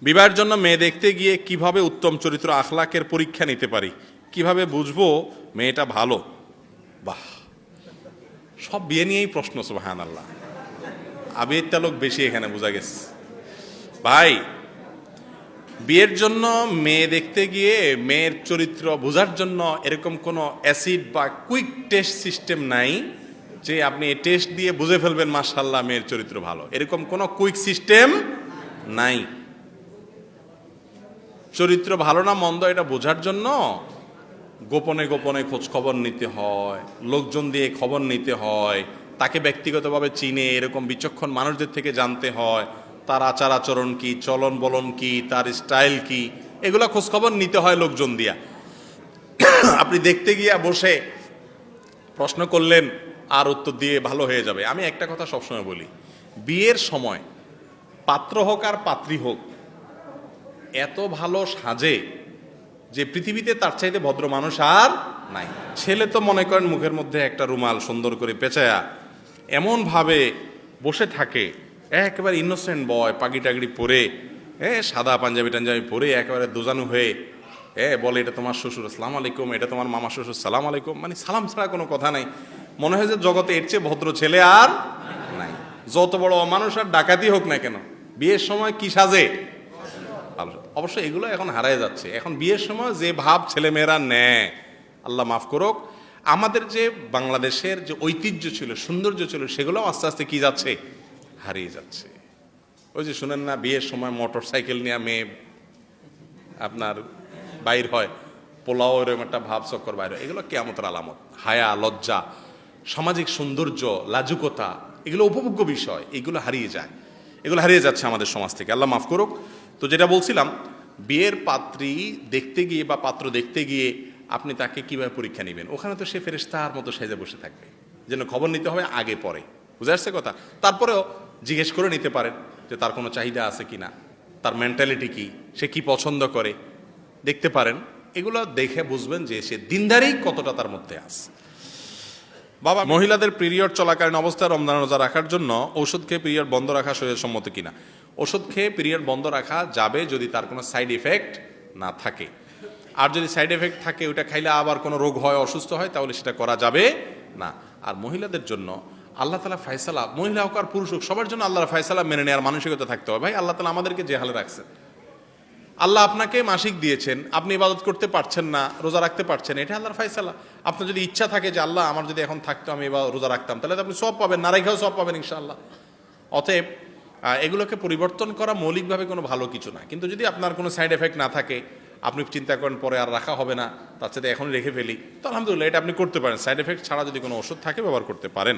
বিবাহের জন্য মেয়ে দেখতে গিয়ে কিভাবে উত্তম চরিত্র আখলাকের পরীক্ষা নিতে পারি, কিভাবে বুঝবো মেয়েটা ভালো? বাহ, সব বিয়ে নিয়েই প্রশ্ন। সুবহানাল্লাহ, আবেগটা লোক বেশি এখানে বোঝা গেছে। ভাই, বিয়ের জন্য মেয়ে দেখতে গিয়ে মেয়ের চরিত্র বোঝার জন্য এরকম কোনো অ্যাসিড বা কুইক টেস্ট সিস্টেম নাই যে আপনি এই টেস্ট দিয়ে বুঝে ফেলবেন মাশাআল্লাহ মেয়ের চরিত্র ভালো। এরকম কোনো কুইক সিস্টেম নাই। চরিত্র ভালো না মন্দ এটা বোঝার জন্য গোপনে গোপনে খোঁজ খবর নিতে হয়, লোকজন দিয়ে খবর নিতে হয়, তাকে ব্যক্তিগতভাবে চিনে এরকম বিচক্ষণ মানুষদের থেকে জানতে হয় তার আচার আচরণ কি, চলন বলন কি, তার স্টাইল কি, এগুলো খোঁজ খবর নিতে হয় লোকজন দিয়া। আপনি দেখতে গিয়া বসে প্রশ্ন করলেন আর উত্তর দিয়ে ভালো হয়ে যাবে। আমি একটা কথা সবসময় বলি, বিয়ের সময় পাত্র হোক আর পাত্রী হোক এত ভালো সাজে যে পৃথিবীতে তার চাইতে ভদ্র মানুষ আর নাই। ছেলে তো মনে করেন মুখের মধ্যে একটা রুমাল সুন্দর করে পেঁচায়া এমন ভাবে বসে থাকে, একেবারে ইনোসেন্ট বয়, পাগড়ি টাগড়ি পরে, সাদা পাঞ্জাবি টাঞ্জাবি পরে একেবারে দোজানু হয়ে বলে এটা তোমার শ্বশুর সালাম আলাইকুম, এটা তোমার মামা শ্বশুর সালাম আলাইকুম, মানে সালাম ছাড়া কোনো কথা নাই। মনে হয় যে জগতে এর চেয়ে ভদ্র ছেলে আর নাই। যত বড় অমানুষ আর ডাকাতি হোক না কেন, বিয়ের সময় কি সাজে। অবশ্য এগুলো এখন হারায় যাচ্ছে। এখন বিয়ের সময় যে ভাব ছেলেমেয়েরা নেয়, আল্লাহ মাফ করুক, আমাদের যে বাংলাদেশের যে ঐতিহ্য ছিল, সৌন্দর্য ছিল, সেগুলো আস্তে আস্তে কি যাচ্ছে, হারিয়ে যাচ্ছে। ওই যে শুনেন না, বিয়ের সময় মোটর সাইকেল নিয়ে মেয়ে আপনার বাইর হয়, পোলাও এরকম একটা ভাব চক্কর বাইর হয়। এগুলো কিয়ামতের আলামত। হায়া, লজ্জা, সামাজিক সৌন্দর্য, লাজুকতা, এগুলো উপভোগ্য বিষয়, এগুলো হারিয়ে যায়, এগুলো হারিয়ে যাচ্ছে আমাদের সমাজ থেকে, আল্লাহ মাফ করুক। তো যেটা বলছিলাম, বিয়ের পাত্রী দেখতে গিয়ে বা পাত্র দেখতে গিয়ে আপনি তাকে কিভাবে পরীক্ষা নেবেন? ওখানে তো সে ফেরেশতার মতো সেজে বসে থাকবে, যেন খবর নিতে হবে আগে পরে, বুঝে আসছে কথা। তারপরেও জিজ্ঞেস করে নিতে পারেন যে তার কোনো চাহিদা আছে কিনা, তার মেন্টালিটি কি, সে কি পছন্দ করে, দেখতে পারেন। এগুলো দেখে বুঝবেন যে সে দিনদারি কতটা তার মধ্যে আছে। বাবা, মহিলাদের পিরিয়ড চলাকালীন অবস্থায় রমজান রোজা রাখার জন্য ঔষধ খেয়ে পিরিয়ড বন্ধ রাখা শরীর সম্মত কিনা? ওষুধ খেয়ে পিরিয়ড বন্ধ রাখা যাবে যদি তার কোনো সাইড ইফেক্ট না থাকে। আর যদি সাইড এফেক্ট থাকে, ওইটা খাইলে আবার কোনো রোগ হয়, অসুস্থ হয়, তাহলে সেটা করা যাবে না। আর মহিলাদের জন্য আল্লাহ তাআলা ফয়সালা, মহিলা হোক আর পুরুষ হোক, সবার জন্য আল্লাহর ফয়সালা মেনে নেওয়ার মানসিকতা থাকতে হবে। ভাই, আল্লাহ তাআলা আমাদেরকে যে হালে রাখছেন, আল্লাহ আপনাকে মাসিক দিয়েছেন, আপনি ইবাদত করতে পারছেন না, রোজা রাখতে পারছেন, এটা আল্লাহর ফয়সালা। আপনার যদি ইচ্ছা থাকে যে আল্লাহ আমার যদি এখন থাকতো আমি এবার রোজা রাখতাম, তাহলে তো আপনি সব পাবেন, না রেখেও সব পাবেন ইনশাআল্লাহ। অতএব এগুলোকে পরিবর্তন করা মৌলিকভাবে কোনো ভালো কিছু না। কিন্তু যদি আপনার কোনো সাইড এফেক্ট না থাকে, আপনি চিন্তা করেন পরে আর রাখা হবে না, তার সাথে এখনই রেখে ফেলি, তো আলহামদুলিল্লাহ, এটা আপনি করতে পারেন। সাইড এফেক্ট ছাড়া যদি কোনো ওষুধ থাকে ব্যবহার করতে পারেন।